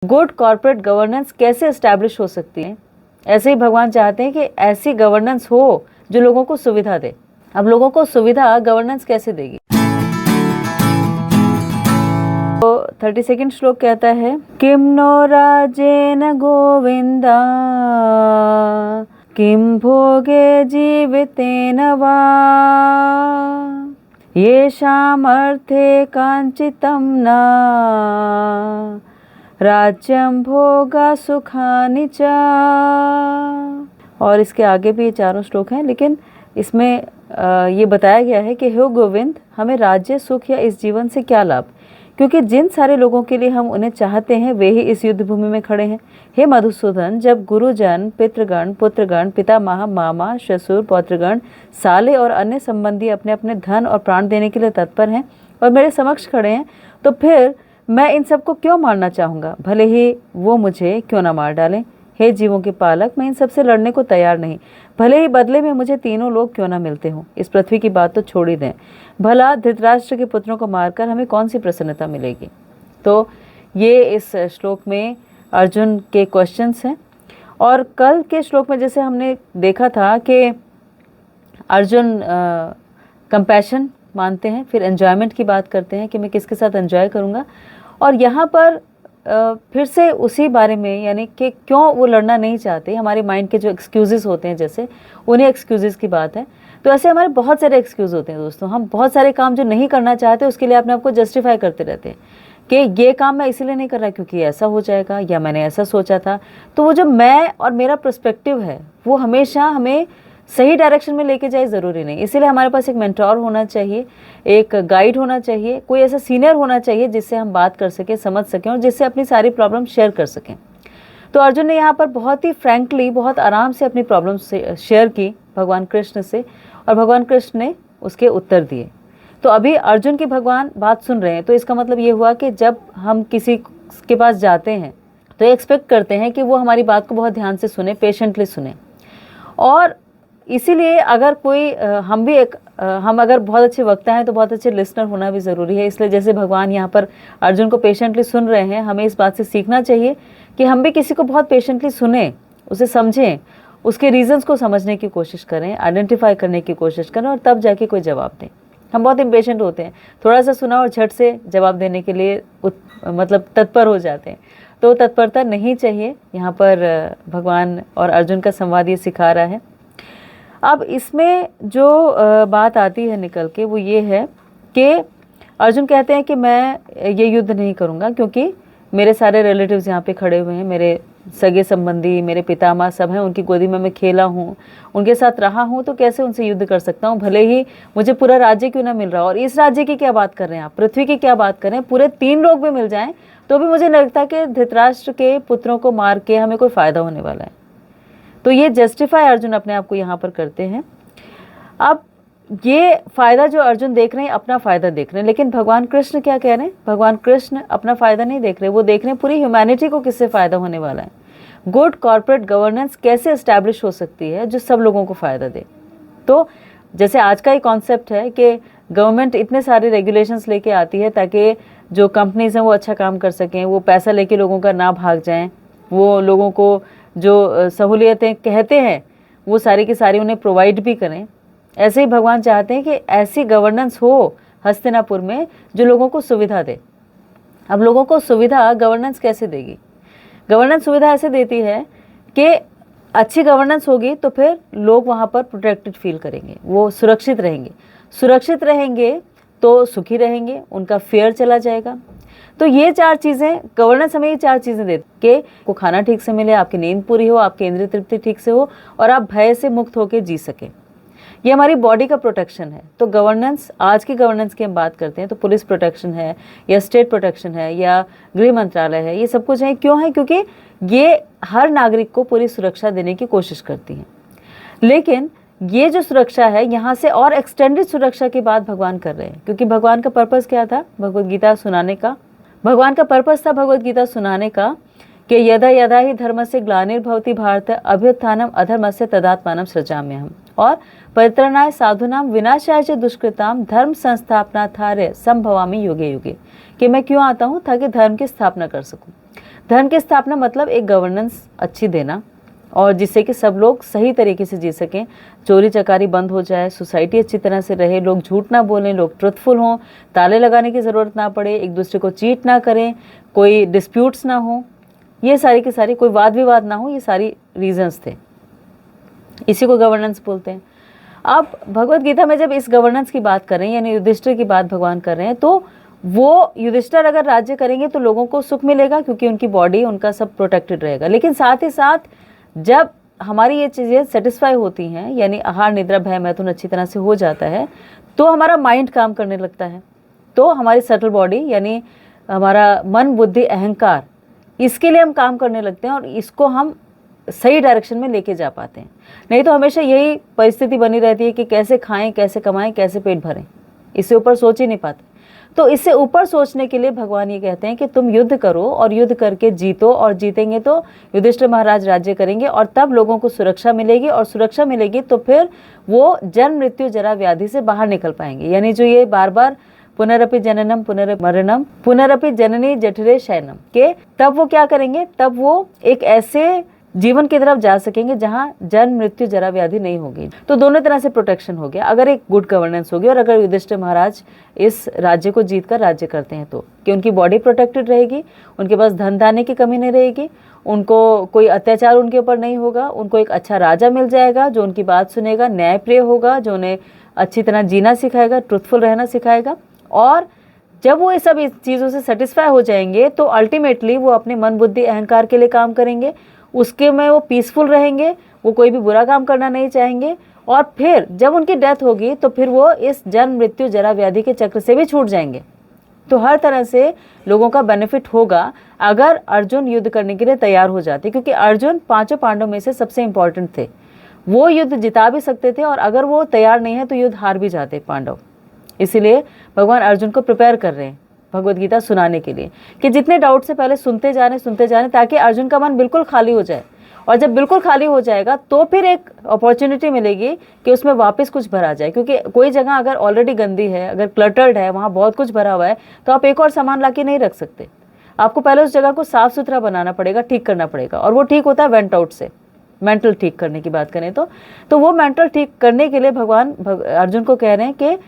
Good corporate governance कैसे establish हो सकती है। ऐसे ही भगवान चाहते हैं कि ऐसी गवर्नेंस हो जो लोगों को सुविधा दे। अब लोगों को सुविधा गवर्नेंस कैसे देगी? तो 32वां श्लोक कहता है, किम नो राजेन गोविंदा किम भोगे जीवितेन वा येषाम् अर्थे कांचितं न राज्यं भोगा सुखानि च। और इसके आगे भी ये चारों श्लोक हैं, लेकिन इसमें ये बताया गया है कि हे गोविंद, हमें राज्य सुख या इस जीवन से क्या लाभ, क्योंकि जिन सारे लोगों के लिए हम उन्हें चाहते हैं वे ही इस युद्ध भूमि में खड़े हैं। हे मधुसूदन, जब गुरुजन, पितृगण, पुत्रगण, पितामह, मामा, ससुर, पौत्रगण, साले और अन्य संबंधी अपने अपने धन और प्राण देने के लिए तत्पर हैं और मेरे समक्ष खड़े हैं, तो फिर मैं इन सबको क्यों मारना चाहूँगा, भले ही वो मुझे क्यों ना मार डालें। हे जीवों के पालक, मैं इन सबसे लड़ने को तैयार नहीं, भले ही बदले में मुझे तीनों लोग क्यों ना मिलते हों। इस पृथ्वी की बात तो छोड़ ही दें, भला धृतराष्ट्र के पुत्रों को मारकर हमें कौन सी प्रसन्नता मिलेगी। तो ये इस श्लोक में अर्जुन के क्वेश्चंस हैं। और कल के श्लोक में जैसे हमने देखा था कि अर्जुन कंपैशन मानते हैं, फिर एन्जॉयमेंट की बात करते हैं कि मैं किसके साथ एन्जॉय करूँगा, और यहाँ पर फिर से उसी बारे में, यानी कि क्यों वो लड़ना नहीं चाहते। हमारे माइंड के जो एक्सक्यूज़ेस होते हैं, जैसे उन्हें एक्सक्यूज़ेस की बात है, तो ऐसे हमारे बहुत सारे एक्सक्यूज़ होते हैं दोस्तों। हम बहुत सारे काम जो नहीं करना चाहते उसके लिए अपने आप को जस्टिफाई करते रहते हैं कि ये काम मैं इसीलिए नहीं कर रहा क्योंकि ऐसा हो जाएगा या मैंने ऐसा सोचा था। तो वो जो मैं और मेरा पर्सपेक्टिव है वो हमेशा हमें सही डायरेक्शन में लेके जाए ज़रूरी नहीं। इसीलिए हमारे पास एक मेंटोर होना चाहिए, एक गाइड होना चाहिए, कोई ऐसा सीनियर होना चाहिए जिससे हम बात कर सकें, समझ सकें और जिससे अपनी सारी प्रॉब्लम शेयर कर सकें। तो अर्जुन ने यहाँ पर बहुत ही फ्रैंकली, बहुत आराम से अपनी प्रॉब्लम शेयर की भगवान कृष्ण से, और भगवान कृष्ण ने उसके उत्तर दिए। तो अभी अर्जुन की भगवान बात सुन रहे हैं, तो इसका मतलब ये हुआ कि जब हम किसी के पास जाते हैं तो एक्सपेक्ट करते हैं कि वो हमारी बात को बहुत ध्यान से सुने, पेशेंटली सुने। और इसीलिए अगर कोई हम अगर बहुत अच्छे वक्ता हैं तो बहुत अच्छे लिसनर होना भी ज़रूरी है। इसलिए जैसे भगवान यहाँ पर अर्जुन को पेशेंटली सुन रहे हैं, हमें इस बात से सीखना चाहिए कि हम भी किसी को बहुत पेशेंटली सुने, उसे समझें, उसके रीजंस को समझने की कोशिश करें, आइडेंटिफाई करने की कोशिश करें और तब जाके कोई जवाब दें। हम बहुत इम्पेशेंट होते हैं, थोड़ा सा सुना और झट से जवाब देने के लिए मतलब तत्पर हो जाते हैं। तो तत्परता नहीं चाहिए। यहाँ पर भगवान और अर्जुन का संवाद ये सिखा रहा है। अब इसमें जो बात आती है निकल के वो ये है कि अर्जुन कहते हैं कि मैं ये युद्ध नहीं करूँगा क्योंकि मेरे सारे रिलेटिव्स यहाँ पे खड़े हुए हैं, मेरे सगे संबंधी, मेरे पितामह सब हैं, उनकी गोदी में मैं खेला हूँ, उनके साथ रहा हूँ, तो कैसे उनसे युद्ध कर सकता हूँ, भले ही मुझे पूरा राज्य क्यों ना मिल रहा। और इस राज्य की क्या बात कर रहे हैं आप, पृथ्वी की क्या बात कर रहे हैं, पूरे 3 लोग भी मिल जाएं तो भी मुझे नहीं लगता कि धृतराष्ट्र के पुत्रों को मार के हमें कोई फ़ायदा होने वाला है। तो ये जस्टिफाई अर्जुन अपने आप को यहाँ पर करते हैं। अब ये फ़ायदा जो अर्जुन देख रहे हैं, अपना फ़ायदा देख रहे हैं, लेकिन भगवान कृष्ण क्या कह रहे हैं? भगवान कृष्ण अपना फ़ायदा नहीं देख रहे, वो देख रहे हैं पूरी ह्यूमैनिटी को किससे फ़ायदा होने वाला है। गुड कॉर्पोरेट गवर्नेंस कैसे एस्टैब्लिश हो सकती है जो सब लोगों को फ़ायदा दे। तो जैसे आज का ही कॉन्सेप्ट है कि गवर्नमेंट इतने सारे रेगुलेशंस लेके आती है ताकि जो कंपनीज़ हैं वो अच्छा काम कर सकें, वो पैसा लेके लोगों का ना भाग जाएं, वो लोगों को जो सहूलियतें कहते हैं वो सारी की सारी उन्हें प्रोवाइड भी करें। ऐसे ही भगवान चाहते हैं कि ऐसी गवर्नेंस हो हस्तिनापुर में जो लोगों को सुविधा दे। अब लोगों को सुविधा गवर्नेंस कैसे देगी? गवर्नेंस सुविधा ऐसे देती है कि अच्छी गवर्नेंस होगी तो फिर लोग वहाँ पर प्रोटेक्टेड फील करेंगे, वो सुरक्षित रहेंगे। सुरक्षित रहेंगे तो सुखी रहेंगे, उनका फेयर चला जाएगा। तो ये 4 चीज़ें, गवर्नेंस हमें ये 4 चीज़ें देती कि को खाना ठीक से मिले, आपकी नींद पूरी हो, आपकी इंद्रिय तृप्ति ठीक से हो और आप भय से मुक्त होकर जी सकें। ये हमारी बॉडी का प्रोटेक्शन है। तो गवर्नेंस, आज की गवर्नेंस की हम बात करते हैं तो पुलिस प्रोटेक्शन है या स्टेट प्रोटेक्शन है या गृह मंत्रालय है, ये सब कुछ है। क्यों है? क्योंकि ये हर नागरिक को पूरी सुरक्षा देने की कोशिश करती हैं। लेकिन ये जो सुरक्षा है, यहाँ से और एक्सटेंडेड सुरक्षा की बात भगवान कर रहे हैं, क्योंकि भगवान का पर्पस क्या था भगवद गीता सुनाने का? भगवान का पर्पस था भगवद गीता सुनाने का कि यदा यदा ही धर्मस्य ग्लानिर्भवति भारत अभ्युत्थानम अधर्मस्य तदात्मानं सृजाम्यहम्। और परित्रणाय साधुनाम विनाशाय च दुष्कृताम धर्म संस्थापनार्थाय संभवामि युगे युगे, कि मैं क्यों आता हूँ, ताकि धर्म की स्थापना कर सकूँ। धर्म की स्थापना मतलब एक गवर्नेंस अच्छी देना, और जिससे कि सब लोग सही तरीके से जी सकें, चोरी चकारी बंद हो जाए, सोसाइटी अच्छी तरह से रहे, लोग झूठ ना बोलें, लोग ट्रुथफुल हों, ताले लगाने की ज़रूरत ना पड़े, एक दूसरे को चीट ना करें, कोई डिस्प्यूट्स ना हो, ये सारी की सारी, कोई वाद विवाद ना हो, ये सारी रीजंस थे। इसी को गवर्नेंस बोलते हैं। अब भगवत गीता में जब इस गवर्नेंस की बात कर रहे हैं, यानी युधिष्ठिर की बात भगवान कर रहे हैं, तो वो युधिष्ठिर अगर राज्य करेंगे तो लोगों को सुख मिलेगा, क्योंकि उनकी बॉडी, उनका सब प्रोटेक्टेड रहेगा। लेकिन साथ ही साथ जब हमारी ये चीज़ें सेटिस्फाई होती हैं, यानी आहार निद्रा भय मैथुन अच्छी तरह से हो जाता है, तो हमारा माइंड काम करने लगता है, तो हमारी सटल बॉडी यानी हमारा मन बुद्धि अहंकार, इसके लिए हम काम करने लगते हैं और इसको हम सही डायरेक्शन में लेके जा पाते हैं। नहीं तो हमेशा यही परिस्थिति बनी रहती है कि कैसे खाएं, कैसे कमाएं, कैसे पेट भरें, इससे ऊपर सोच ही नहीं पाते। तो इससे ऊपर सोचने के लिए भगवान ये कहते हैं कि तुम युद्ध करो और युद्ध करके जीतो, और जीतेंगे तो युधिष्ठिर महाराज राज्य करेंगे, और तब लोगों को सुरक्षा मिलेगी, और सुरक्षा मिलेगी तो फिर वो जन्म मृत्यु जरा व्याधि से बाहर निकल पाएंगे। यानी जो ये बार बार पुनरपि जननम पुनर्मरणम पुनरपि जननी जठरे शयनम, के तब वो क्या करेंगे, तब वो एक ऐसे जीवन की तरफ जा सकेंगे जहां जन्म मृत्यु जरा व्याधि नहीं होगी। तो दोनों तरह से प्रोटेक्शन हो गया अगर एक गुड गवर्नेंस होगी, और अगर युधिष्ठिर महाराज इस राज्य को जीतकर राज्य करते हैं तो, कि उनकी बॉडी प्रोटेक्टेड रहेगी, उनके पास धन धान्य की कमी नहीं रहेगी, उनको कोई अत्याचार उनके ऊपर नहीं होगा, उनको एक अच्छा राजा मिल जाएगा जो उनकी बात सुनेगा, न्यायप्रिय होगा, जो उन्हें अच्छी तरह जीना सिखाएगा, ट्रुथफुल रहना सिखाएगा। और जब वो ये सब इस चीज़ों से सेटिस्फाई हो जाएंगे तो अल्टीमेटली वो अपने मन बुद्धि अहंकार के लिए काम करेंगे, उसके में वो पीसफुल रहेंगे, वो कोई भी बुरा काम करना नहीं चाहेंगे, और फिर जब उनकी डेथ होगी तो फिर वो इस जन्म मृत्यु जरा व्याधि के चक्र से भी छूट जाएंगे। तो हर तरह से लोगों का बेनिफिट होगा अगर अर्जुन युद्ध करने के लिए तैयार हो जाते, क्योंकि अर्जुन पांचों पांडवों में से सबसे इंपॉर्टेंट थे, वो युद्ध जिता भी सकते थे, और अगर वो तैयार नहीं है तो युद्ध हार भी जाते पांडव। इसीलिए भगवान अर्जुन को प्रिपेयर कर रहे हैं भगवत गीता सुनाने के लिए, कि जितने डाउट से पहले सुनते जाने, ताकि अर्जुन का मन बिल्कुल खाली हो जाए, और जब बिल्कुल खाली हो जाएगा तो फिर एक अपॉर्चुनिटी मिलेगी कि उसमें वापस कुछ भरा जाए। क्योंकि कोई जगह अगर ऑलरेडी गंदी है, अगर क्लटर्ड है, वहाँ बहुत कुछ भरा हुआ है, तो आप एक और सामान ला के नहीं रख सकते, आपको पहले उस जगह को साफ सुथरा बनाना पड़ेगा, ठीक करना पड़ेगा, और वो ठीक होता है वेंट आउट से। मेंटल ठीक करने की बात करें तो वो मेंटल ठीक करने के लिए भगवान अर्जुन को कह रहे हैं कि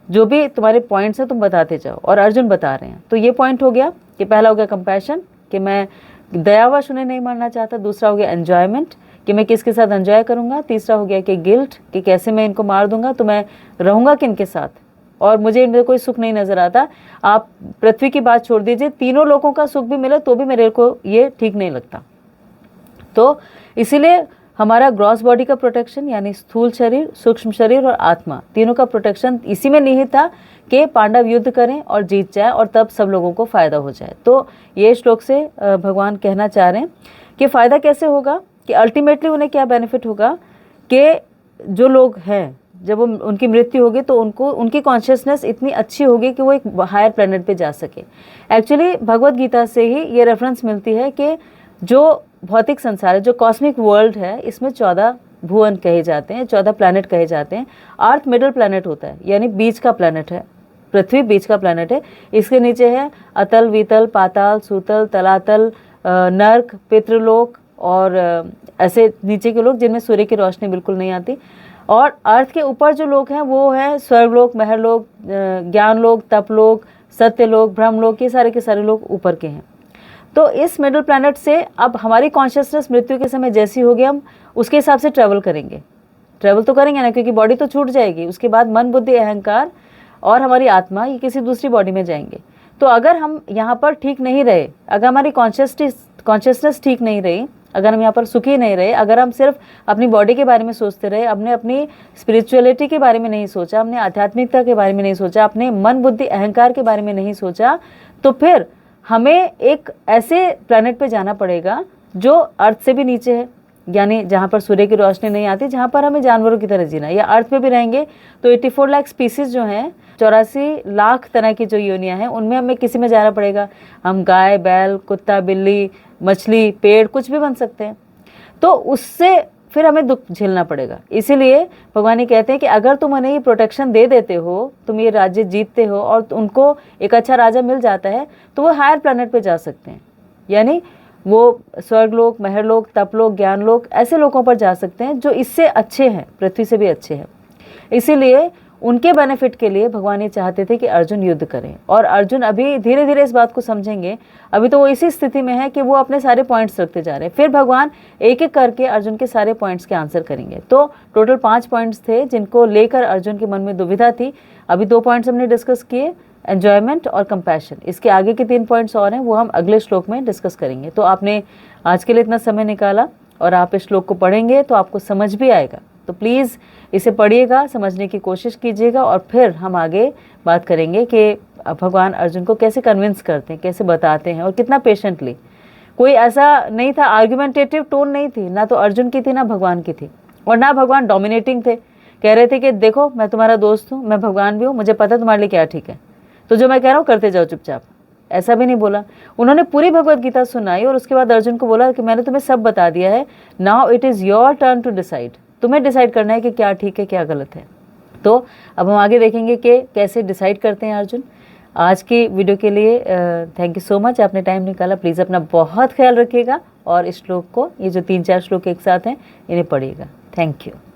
जो भी तुम्हारे पॉइंट्स हैं तुम बताते जाओ, और अर्जुन बता रहे हैं। तो ये पॉइंट हो गया कि पहला हो गया कंपैशन, कि मैं दयावश उन्हें नहीं मारना चाहता। दूसरा हो गया एन्जॉयमेंट, कि मैं किसके साथ एंजॉय करूंगा। तीसरा हो गया कि गिल्ट, कि कैसे मैं इनको मार दूंगा तो मैं रहूंगा किनके साथ, और मुझे इनमें कोई सुख नहीं नजर आता। आप पृथ्वी की बात छोड़ दीजिए, तीनों लोगों का सुख भी मिले तो भी मेरे को ये ठीक नहीं लगता। तो इसीलिए हमारा ग्रॉस बॉडी का प्रोटेक्शन, यानी स्थूल शरीर, सूक्ष्म शरीर और आत्मा, तीनों का प्रोटेक्शन इसी में निहित था कि पांडव युद्ध करें और जीत जाए, और तब सब लोगों को फायदा हो जाए। तो ये श्लोक से भगवान कहना चाह रहे हैं कि फायदा कैसे होगा, कि अल्टीमेटली उन्हें क्या बेनिफिट होगा, कि जो लोग हैं जब उनकी मृत्यु होगी तो उनको उनकी कॉन्शियसनेस इतनी अच्छी होगी कि वो एक हायर प्लेनेट पे जा सके। एक्चुअली भगवत गीता से ही ये रेफरेंस मिलती है कि जो भौतिक संसार है, जो कॉस्मिक वर्ल्ड है, इसमें 14 भुवन कहे जाते हैं, 14 प्लैनेट कहे जाते हैं। अर्थ मिडिल प्लैनेट होता है, यानी बीच का प्लैनेट है, पृथ्वी बीच का प्लैनेट है। इसके नीचे है अतल, वितल, पाताल, सूतल, तलातल, नर्क, पितृलोक, और ऐसे नीचे के लोग जिनमें सूर्य की रोशनी बिल्कुल नहीं आती। और अर्थ के ऊपर जो लोग हैं वो है स्वर्गलोक, महरलोक, ज्ञानलोक, तपलोक, सत्यलोक, ब्रह्मलोक, ये सारे के सारे लोग ऊपर के हैं। तो इस मिडिल प्लैनेट से अब हमारी कॉन्शियसनेस मृत्यु के समय जैसी होगी, हम उसके हिसाब से ट्रैवल करेंगे। ट्रैवल तो करेंगे ना, क्योंकि बॉडी तो छूट जाएगी। उसके बाद मन बुद्धि अहंकार और हमारी आत्मा ये किसी दूसरी बॉडी में जाएंगे। तो अगर हम यहाँ पर ठीक नहीं रहे, अगर हमारी कॉन्शियसनेस ठीक नहीं रही, अगर हम यहाँ पर सुखी नहीं रहे, अगर हम सिर्फ अपनी बॉडी के बारे में सोचते रहे, हमने अपनी स्पिरिचुअलिटी के बारे में नहीं सोचा, हमने आध्यात्मिकता के बारे में नहीं सोचा, अपने मन बुद्धि अहंकार के बारे में नहीं सोचा, तो फिर हमें एक ऐसे प्लैनेट पे जाना पड़ेगा जो अर्थ से भी नीचे है, यानी जहाँ पर सूर्य की रोशनी नहीं आती, जहाँ पर हमें जानवरों की तरह जीना। या अर्थ पे भी रहेंगे तो 84 लाख स्पीसीज जो हैं, 84 लाख तरह की जो योनियाँ हैं, उनमें हमें किसी में जाना पड़ेगा। हम गाय, बैल, कुत्ता, बिल्ली, मछली, पेड़, कुछ भी बन सकते हैं। तो उससे फिर हमें दुख झेलना पड़ेगा। इसीलिए भगवान ये कहते हैं कि अगर तुम उन्हें ये प्रोटेक्शन दे देते हो, तुम ये राज्य जीतते हो और उनको एक अच्छा राजा मिल जाता है, तो वो हायर प्लैनेट पे जा सकते हैं, यानी वो स्वर्गलोक, महरलोक, तपलोक, ज्ञानलोक, ऐसे लोगों पर जा सकते हैं जो इससे अच्छे हैं, पृथ्वी से भी अच्छे हैं। इसीलिए उनके बेनिफिट के लिए भगवान ये चाहते थे कि अर्जुन युद्ध करें, और अर्जुन अभी धीरे धीरे इस बात को समझेंगे। अभी तो वो इसी स्थिति में है कि वो अपने सारे पॉइंट्स रखते जा रहे हैं, फिर भगवान एक एक करके अर्जुन के सारे पॉइंट्स के आंसर करेंगे। तो टोटल 5 पॉइंट्स थे जिनको लेकर अर्जुन के मन में दुविधा थी। अभी 2 पॉइंट्स हमने डिस्कस किए, एन्जॉयमेंट और कंपैशन। इसके आगे के 3 पॉइंट्स और हैं, वो हम अगले श्लोक में डिस्कस करेंगे। तो आपने आज के लिए इतना समय निकाला और आप इस श्लोक को पढ़ेंगे तो आपको समझ भी आएगा। तो प्लीज़ इसे पढ़िएगा, समझने की कोशिश कीजिएगा, और फिर हम आगे बात करेंगे कि भगवान अर्जुन को कैसे कन्विंस करते हैं, कैसे बताते हैं, और कितना पेशेंटली। कोई ऐसा नहीं था, आर्गुमेंटेटिव टोन नहीं थी, ना तो अर्जुन की थी ना भगवान की थी, और ना भगवान डोमिनेटिंग थे। कह रहे थे कि देखो मैं तुम्हारा दोस्त हूँ, मैं भगवान भी हूँ, मुझे पता है तुम्हारे लिए क्या ठीक है, तो जो मैं कह रहा हूँ करते जाओ चुपचाप, ऐसा भी नहीं बोला। उन्होंने पूरी भगवत गीता सुनाई और उसके बाद अर्जुन को बोला कि मैंने तुम्हें सब बता दिया है, now it is your turn to decide. तुम्हें डिसाइड करना है कि क्या ठीक है क्या गलत है। तो अब हम आगे देखेंगे कि कैसे डिसाइड करते हैं अर्जुन। आज की वीडियो के लिए थैंक यू सो मच, आपने टाइम निकाला। प्लीज़ अपना बहुत ख्याल रखिएगा और इस श्लोक को, ये जो 3-4 श्लोक एक साथ हैं, इन्हें पढ़िएगा। Thank you.